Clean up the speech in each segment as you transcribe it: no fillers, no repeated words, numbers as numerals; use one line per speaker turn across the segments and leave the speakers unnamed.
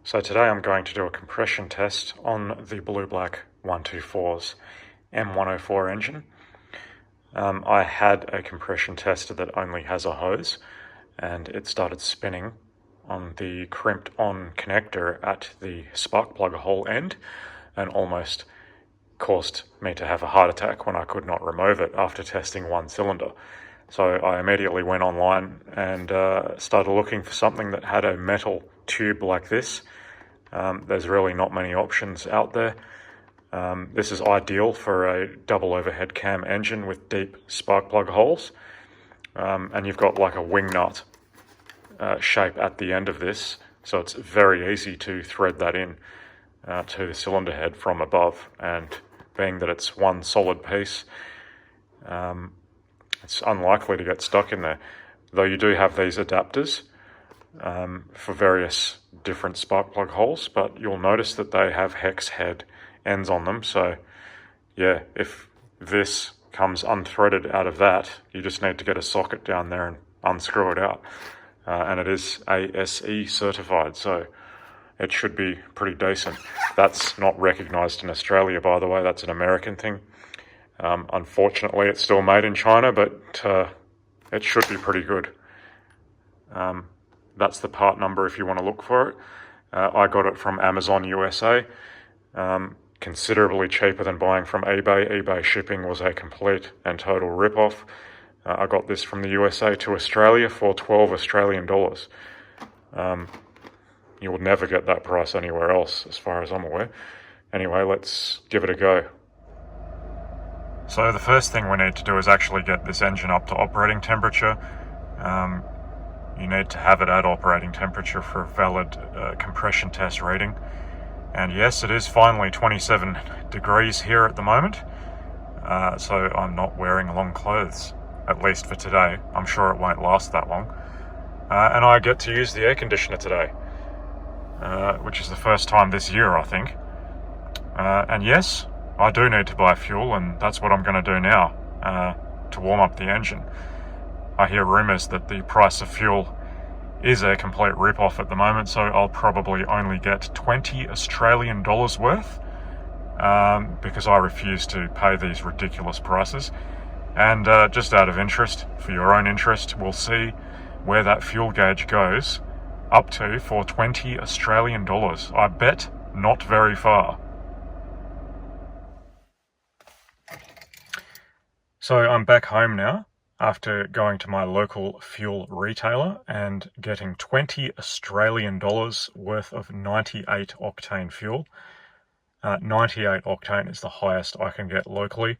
So today I'm going to do a compression test on the Blue-Black 124's M104 engine. I had a compression tester that only has a hose, and it started spinning on the crimped on connector at the spark plug hole end and almost caused me to have a heart attack when I could not remove it after testing one cylinder. So I immediately went online and started looking for something that had a metal tube like this. There's really not many options out there. This is ideal for a double overhead cam engine with deep spark plug holes. And you've got like a wing nut shape at the end of this, so it's very easy to thread that in to the cylinder head from above. And being that it's one solid piece, it's unlikely to get stuck in there, though you do have these adapters for various different spark plug holes, but you'll notice that they have hex head ends on them. So yeah, if this comes unthreaded out of that, you just need to get a socket down there and unscrew it out. And it is ASE certified, so it should be pretty decent. That's not recognized in Australia, by the way. That's an American thing. Unfortunately, it's still made in China, but it should be pretty good. That's the part number if you want to look for it. I got it from Amazon USA, considerably cheaper than buying from eBay. eBay shipping was a complete and total rip-off. I got this from the USA to Australia for 12 Australian dollars. You will never get that price anywhere else, as far as I'm aware. Anyway, let's give it a go. So the first thing we need to do is actually get this engine up to operating temperature. You need to have it at operating temperature for a valid compression test reading. And yes, it is finally 27 degrees here at the moment, so I'm not wearing long clothes, at least for today. I'm sure it won't last that long. And I get to use the air conditioner today, which is the first time this year, I think. And yes, I do need to buy fuel, and that's what I'm going to do now to warm up the engine. I hear rumours that the price of fuel is a complete rip-off at the moment, so I'll probably only get 20 Australian dollars worth because I refuse to pay these ridiculous prices. And just out of interest, for your own interest, we'll see where that fuel gauge goes up to for 20 Australian dollars. I bet not very far. So I'm back home now after going to my local fuel retailer and getting 20 Australian dollars worth of 98 octane fuel. 98 octane is the highest I can get locally.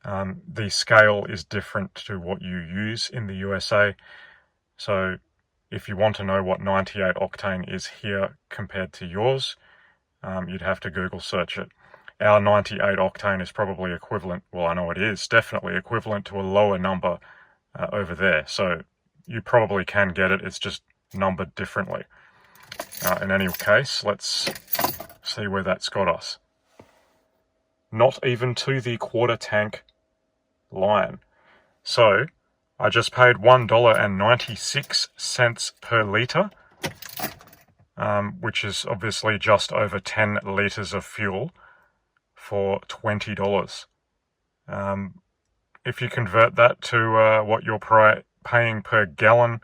The scale is different to what you use in the USA. So if you want to know what 98 octane is here compared to yours, you'd have to Google search it. Our 98 octane is probably equivalent, well, I know it is definitely equivalent to a lower number over there. So you probably can get it, it's just numbered differently. In any case, let's see where that's got us. Not even to the quarter tank line. So I just paid $1.96 per litre, which is obviously just over 10 litres of fuel for $20. If you convert that to what you're paying per gallon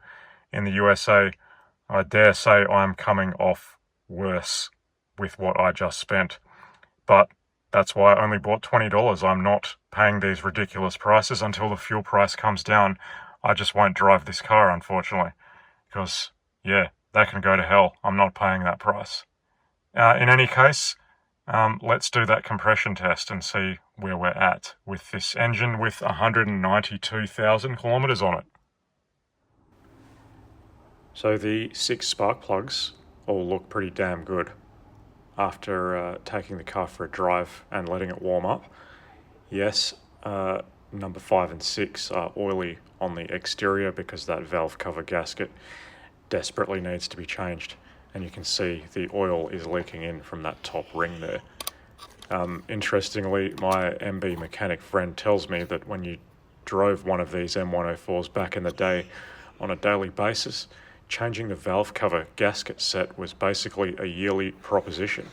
in the USA, I dare say I'm coming off worse with what I just spent. But that's why I only bought $20. I'm not paying these ridiculous prices until the fuel price comes down. I just won't drive this car, unfortunately, because, yeah, that can go to hell. I'm not paying that price. In any case, let's do that compression test and see where we're at with this engine with 192,000 kilometers on it. So the 6 spark plugs all look pretty damn good after taking the car for a drive and letting it warm up. Yes, number 5 and 6 are oily on the exterior because that valve cover gasket desperately needs to be changed. And you can see the oil is leaking in from that top ring there. Interestingly, my MB mechanic friend tells me that when you drove one of these M104s back in the day on a daily basis, changing the valve cover gasket set was basically a yearly proposition.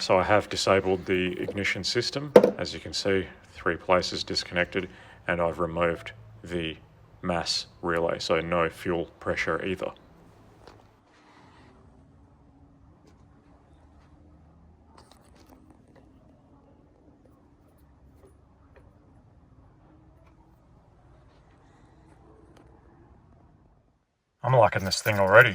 So I have disabled the ignition system, as you can see, 3 places disconnected, and I've removed the mass relay, so no fuel pressure either. I'm liking this thing already.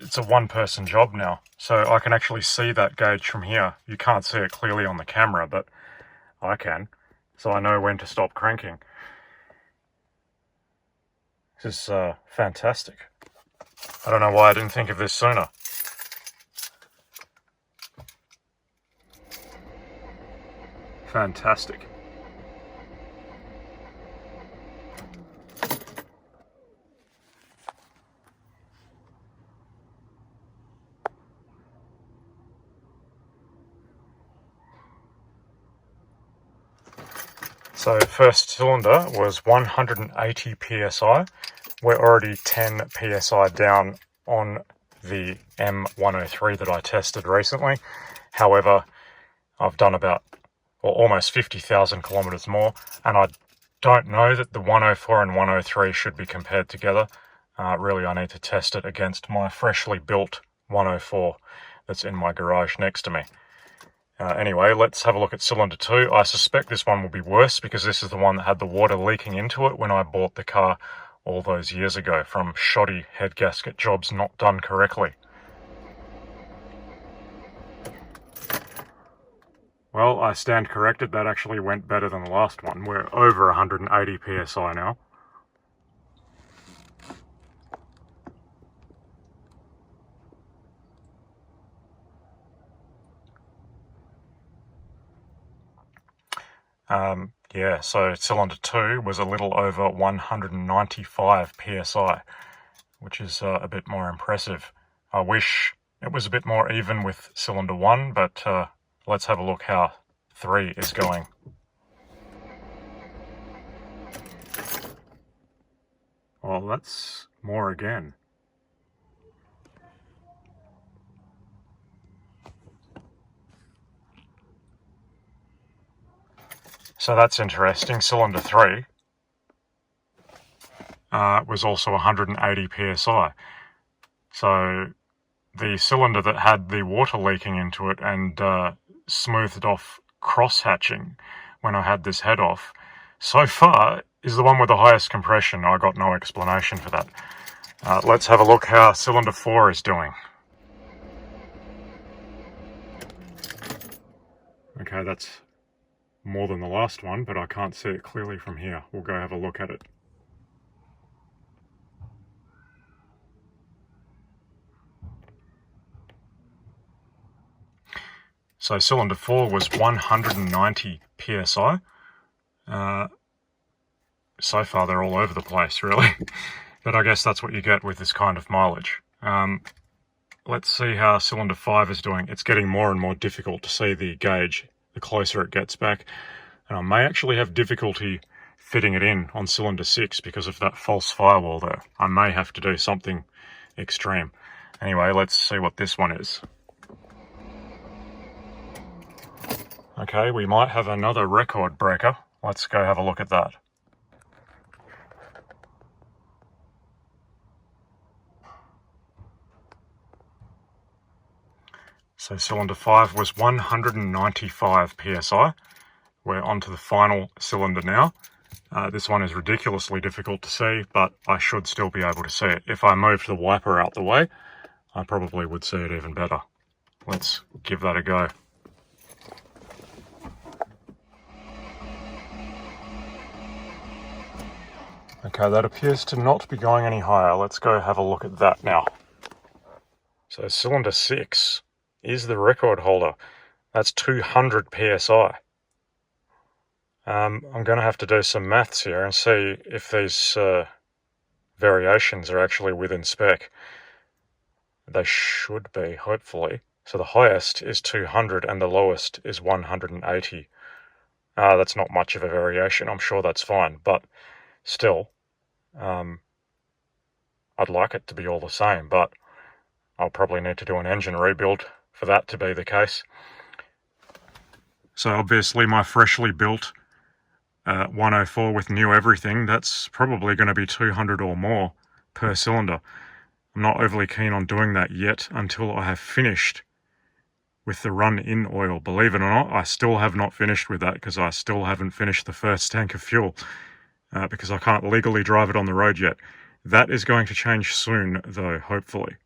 It's a one-person job now, so I can actually see that gauge from here. You can't see it clearly on the camera, but I can, so I know when to stop cranking. This is fantastic. I don't know why I didn't think of this sooner. Fantastic. So first cylinder was 180 psi. We're already 10 psi down on the M103 that I tested recently. However, I've done about almost 50,000 kilometers more, and I don't know that the 104 and 103 should be compared together. Really, I need to test it against my freshly built 104 that's in my garage next to me. Anyway, let's have a look at cylinder 2. I suspect this one will be worse because this is the one that had the water leaking into it when I bought the car all those years ago from shoddy head gasket jobs not done correctly. Well, I stand corrected. That actually went better than the last one. We're over 180 psi now. Yeah, so cylinder 2 was a little over 195 psi, which is a bit more impressive. I wish it was a bit more even with cylinder 1, but let's have a look how 3 is going. Well, that's more again. So that's interesting. Cylinder 3 was also 180 psi. So the cylinder that had the water leaking into it and smoothed off cross-hatching when I had this head off, so far is the one with the highest compression. I got no explanation for that. Let's have a look how cylinder 4 is doing. Okay, that's more than the last one, but I can't see it clearly from here. We'll go have a look at it. So cylinder 4 was 190 psi. So far they're all over the place, really. But I guess that's what you get with this kind of mileage. Let's see how cylinder 5 is doing. It's getting more and more difficult to see the gauge the closer it gets back. And I may actually have difficulty fitting it in on cylinder 6 because of that false firewall there. I may have to do something extreme. Anyway, let's see what this one is. Okay, we might have another record breaker. Let's go have a look at that. So cylinder 5 was 195 psi. We're onto the final cylinder now. This one is ridiculously difficult to see, but I should still be able to see it. If I moved the wiper out the way, I probably would see it even better. Let's give that a go. Okay, that appears to not be going any higher. Let's go have a look at that now. So cylinder 6 is the record holder. That's 200 psi. I'm going to have to do some maths here and see if these variations are actually within spec. They should be, hopefully. So the highest is 200 and the lowest is 180. That's not much of a variation. I'm sure that's fine, but still, I'd like it to be all the same, but I'll probably need to do an engine rebuild for that to be the case. So obviously my freshly built 104 with new everything, that's probably going to be 200 or more per cylinder. I'm not overly keen on doing that yet until I have finished with the run-in oil. Believe it or not, I still have not finished with that because I still haven't finished the first tank of fuel because I can't legally drive it on the road yet. That is going to change soon though, hopefully.